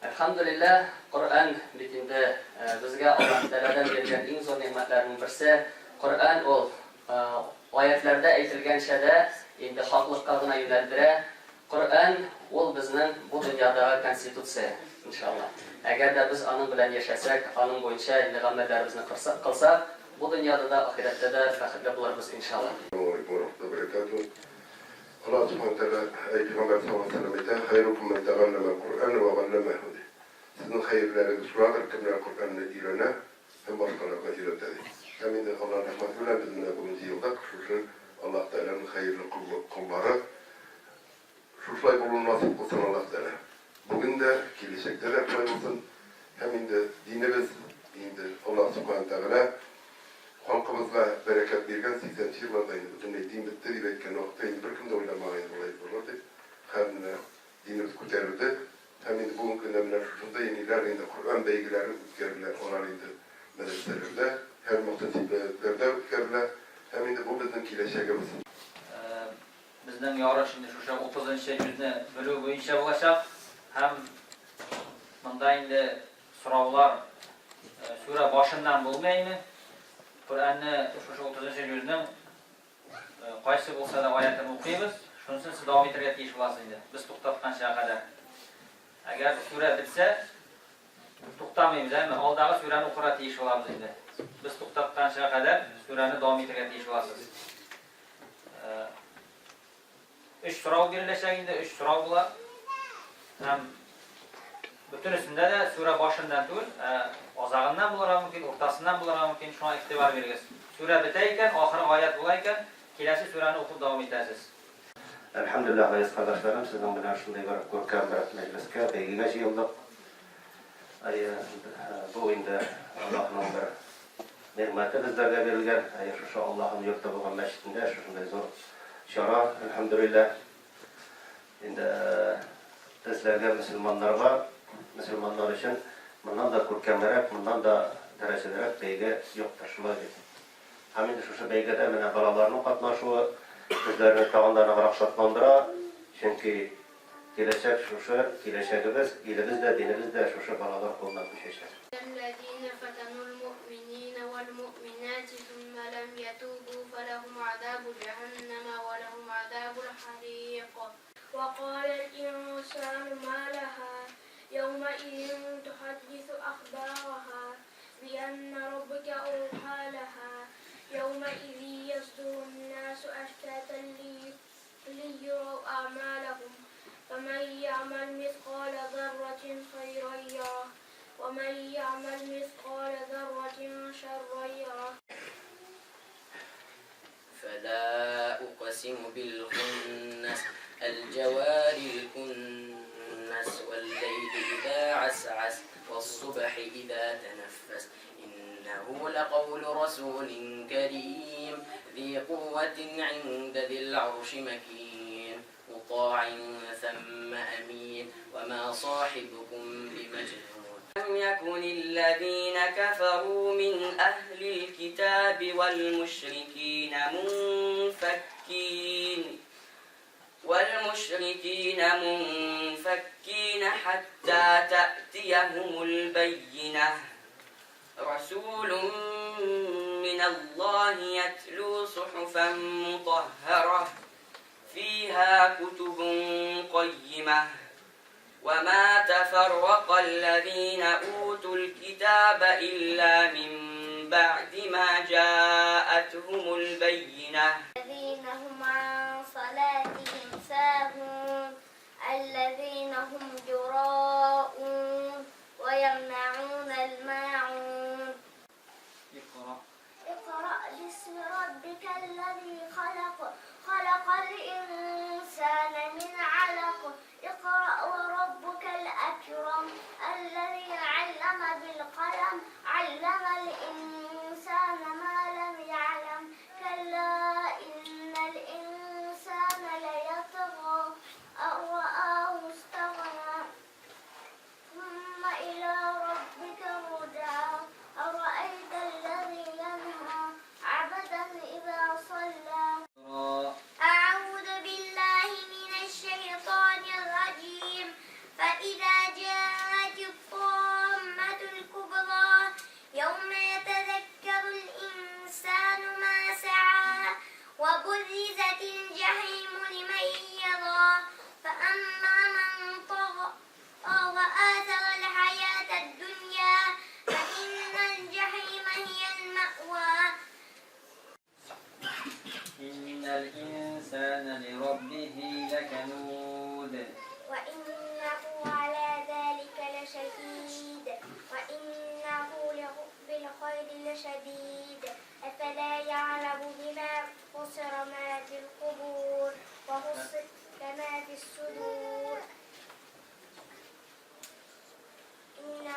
Elhamdülillah, Qur'on bitinde bizga Alloh taoladan bergan eng zo'r ne'matlarning birisi Qur'on ol oyatlarda aytilgan shada endi haqliqqa g'ina yo'naltira. Qur'on ol bizning bu dunyodagi konstitutsiya inshaalloh. Agarda biz onun bilan yashasak, onun bo'yicha endi amallarimizni qilsak, bu dunyoda da oxiratda da faxrli bo'lamiz inshaalloh. Allah subhanahu wa ta'ala Peygamber sallallahu aleyhi ve sellem hayrukum men ta'allama al-Qur'an ve 'allamahu. Sizin hayırlarınız şuradır kimler Kur'an'ı öğrene hem başkalarına öğretedi. Hemen de Allah'ın rahmetiyle bizimle bugünkü yılda şu Allah Teala'nın hayırlı kulları şuşlay bulunması olsun Allah Teala. Bugün de gelecekte de pay olsun. Hemen de dinimiz Allah subhanahu wa ta'ala halkımızla bereket vergen 80 yıllardaydı. Bütün din bitti diye etken noktaydı. Bir kim de oylamayın olayı bulurdu. Hem dinimiz kurtarıldı. Hemen de bugün gündemler şunda yeniler indi. Kur'an beygüleri ütkeriler. Onlar indi medreselerde. Her muhtasiplerde ütkeriler. Hemen de bu bizim kileşegimiz. Bizden yara şimdi şu 30. yüzüne bölü boyunca ulaşak. Hem bunda indi sorular sure başından bulmayayım. Kur'an'ı şu 30. yüzünün qaysi bo'lsa da oyatini o'qiymiz. Shunisi siz davom ettirib ketish lozim edi. Biz to'xtatgancha qadar. Agar sura bitsa to'xtamaymiz, ayni oldagi surani o'qira deyish olamiz endi. Biz to'xtatgancha qadar surani davom ettirib deyish olasiz. 3 so'rov berilishgan endi 3 so'rov bo'lar. Ham butunisida da sura boshidan tugun, ozag'idan bo'lar mumkin, o'rtasidan bo'lar mumkin, shuna e'tibor berasiz. Sura bitay ekan, oxiri oyat bo'lar ekan, kelasi surani o'qib davom etasiz. Elhamdülillah aziz kardeşlerim, sizin bilen şunday bir görkem bir mecliske beygine yıldık. Bu indi Allah'ın bir nimeti bizlerge verilgen. Şu Allah'ın yurtta bulgan meşitinde şunday zor şara. Elhamdülillah. Indi bizlerge Müslümanlar için bundan da görkemlerek, bundan da derecelerek beyge yoktur. Şuna değil. Hemen de şu beygede mene balalarının katnaşığı bizlerini tağınlarına rakşatlandıra. Çünkü geleceğimiz, ilimiz de dinimiz de şu balalar kolundan düşecek. الذين فتنوا المؤمنين والمؤمنات ثم لم يتوبوا فلهم عذاب جهنم ولهم عذاب الحريق. وقال الإنسان ما لها يومئذ تحدث أخبارها بأن ربك أوحى لها يومئذ يصدر الناس أشتاتا ليروا أعمالهم فمن يعمل مثقال ذرة خيرا يره ومن يعمل مثقال ذرة شرا يره. فلا أقسم بالخنس الجوار الكنس والليل إذا عسعس والصبح إذا تنفس إنه لقول رسول كريم ذي قوة عند ذي العرش مكين مطاع ثم أمين وما صاحبكم بمجنون. لم يكن الذين كفروا من أهل الكتاب والمشركين منفكين حتى تأتيهم البينة. رسول من الله يتلو صحفا مطهرة فيها كتب قيمة وما تفرق الذين أوتوا الكتاب إلا من بعد ما جاءتهم البينة. الذين هم عن صلاتهم ساهون الذين هم يراءون ويمنعون الماعون. اقرأ باسم ربك الذي خلق الإنسان من علق اقرأ وربك الأكرم الذي علم بالقلم علم الإنسان ما لم يعلم كلا إن الإنسان الإنسان لربه لكنود وإنه على ذلك لشهيد وإنه بالخير لشديد أفلا يعلم بما بصر ما في القبور وحصل كما في الصدور إن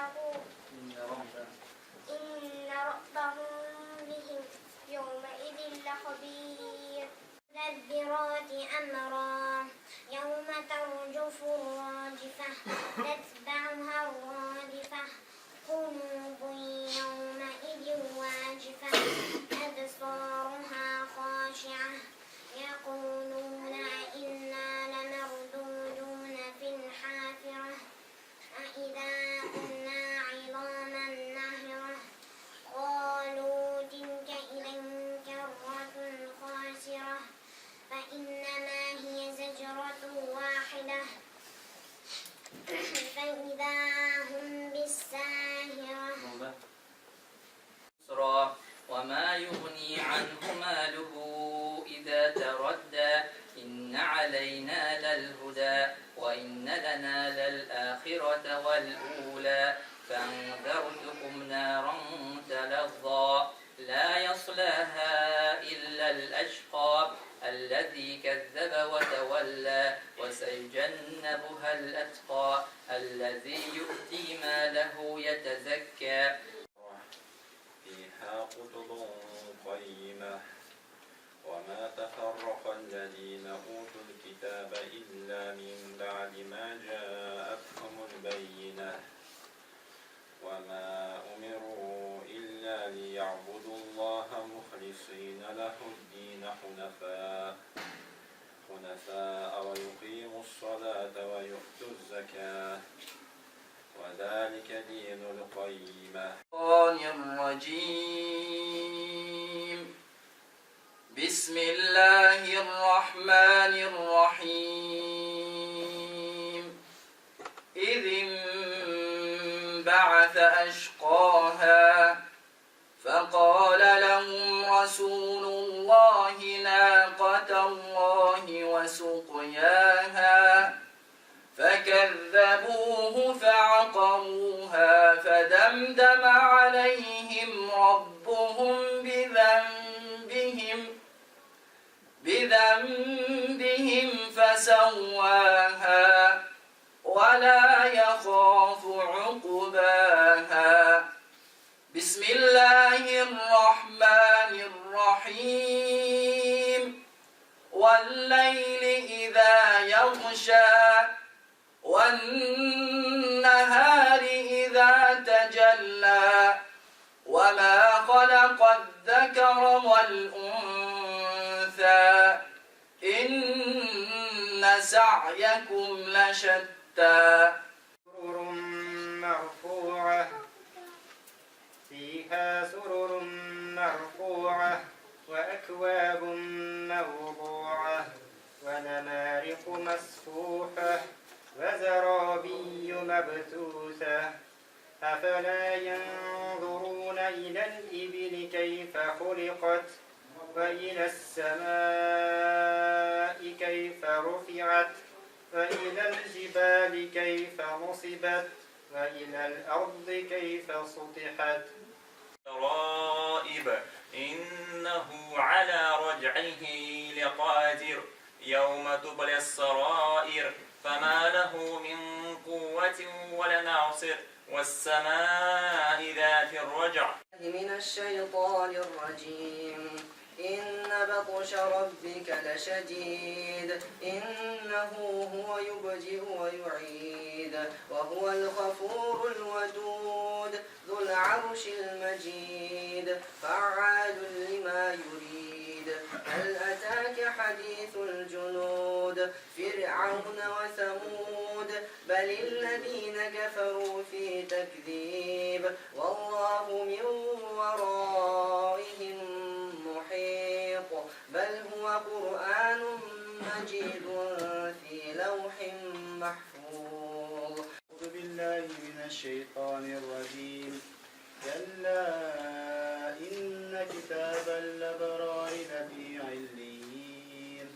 ربهم بهم يومئذ لخبير مدبرات أمرا يوم ترجف الراجفة تتبعها الرادفة قلوب يومئذ واجفة أبصارها خاشعة يقولون إنا لمردودون في الحافرة أإذا كنا عظاما نخرة قالوا تلك إذا كرة خاسرة فإنما هي زجرة واحدة فإذا هم بالساهرة وما يغني عنه ماله إذا تردى إن علينا للهدى وإن لنا للآخرة والأولى فانذرتكم نارا تلظى لا يصلاها إلا الأشقى الذي كذب وتولى وسيجنبها الأتقى الذي يؤتي ماله يتزكى فيها كتب قيمة وما تفرق الذين أوتوا الكتاب إلا من بعد ما جاءتهم البينة وما أمروا إلا ليعبدوا الله مخلصين له الدين حنفاء ويقيموا الصلاة ويؤتوا الزكاة وذلك دين القيمة. الرجيم بسم الله الرحمن الرحيم إذ انبعث أشقاها فقال لهم رسول الله ناقة الله وسقياها فكذبوه فعقروها فدمدم عليهم ربهم بذنبهم فسواها ولا يخاف عقباها. بسم الله الرحمن الرحيم والليل إذا يغشى والنهار إذا تجلى وما خلق الذكر والأنثى إن سعيكم لشتى. سرر مرفوعة فيها سرر مرفوعة وأكواب موضوعة ونمارق مسفوحة وزرابي مبثوثة أفلا ينظرون إلى الإبل كيف خلقت وإلى السماء كيف رفعت وإلى الجبال كيف نصبت وإلى الأرض كيف سطحت. رائب إنه على رجعه لقادر يوم تبلى السرائر فما له من قوة ولا ناصر والسماء ذات الرجع. من الشيطان الرجيم إن بطش ربك لشديد إنه هو يبدئ ويعيد وهو الغفور الودود ذو العرش المجيد فعال لما يريد. هل أتاك حديث الجنود فرعون وثمود بل الذين كفروا في تكذيب والله من ورائهم محيط بل هو قرآن مجيد في لوح محفوظ. أعوذ بالله من الشيطان الرجيم كلا إن كتاب الأبرار لفي عليين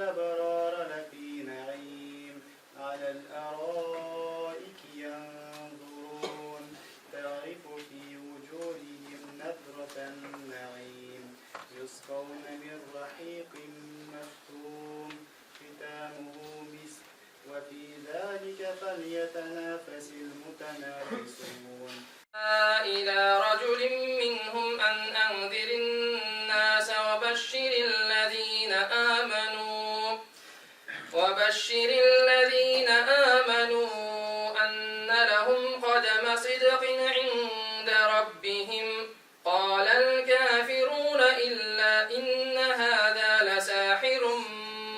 الأبرار لفي نعيم على الأرائك ينظرون تعرف في وجوههم نضرة النعيم يسقون من رحيق مختوم ختامه مسك وفي ذلك فليتنافس المتنافسون إلى رجل منهم أن أنذر الناس وبشر الذين آمنوا أن لهم قدم صدق عند ربهم قال الكافرون إلا إن هذا لساحر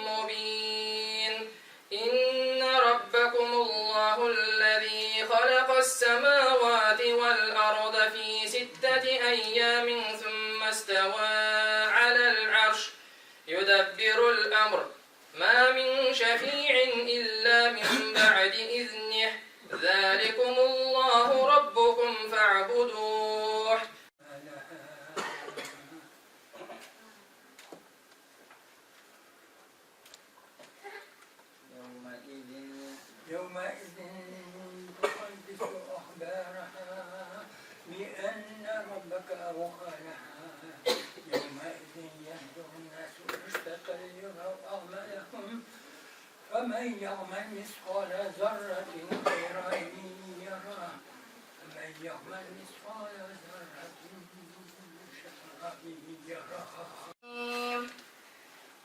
مبين إن ربكم الله الذي خلق السماوات والأرض في 6 أيام ثم استوى على العرش يدبر الأمر ما من شفيع إلا من بعد إذنه ذلكم الله ربكم فاعبدوه يومئذ تحدث أخبارها بأن ربك أوحى لها يومئذ يهدر الناس أشتاتا ليروا أعمالهم فمن يعمل مثقال ذرة خيرا يره ومن يعمل مثقال ذرة شرا يره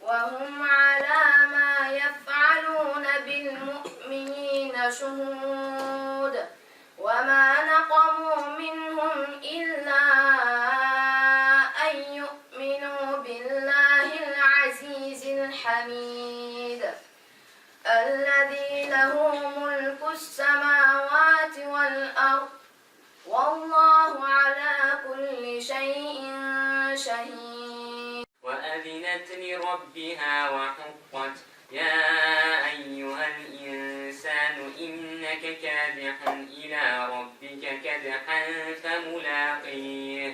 وهم على ما يفعلون بالمؤمنين شهود وما نقموا منهم إلا أن يؤمنوا بالله العزيز الحميد الذي له ملك السماوات والأرض والله على كل شيء شهيد وأذنت لربها وحقت يا أيها الإنسان إنك كادح إلى ربك كدحا فملاقيه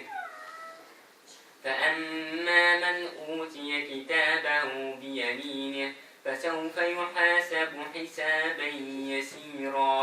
فأما من أوتي كتابه بيمينه فسوف يحاسب حسابا يسيرا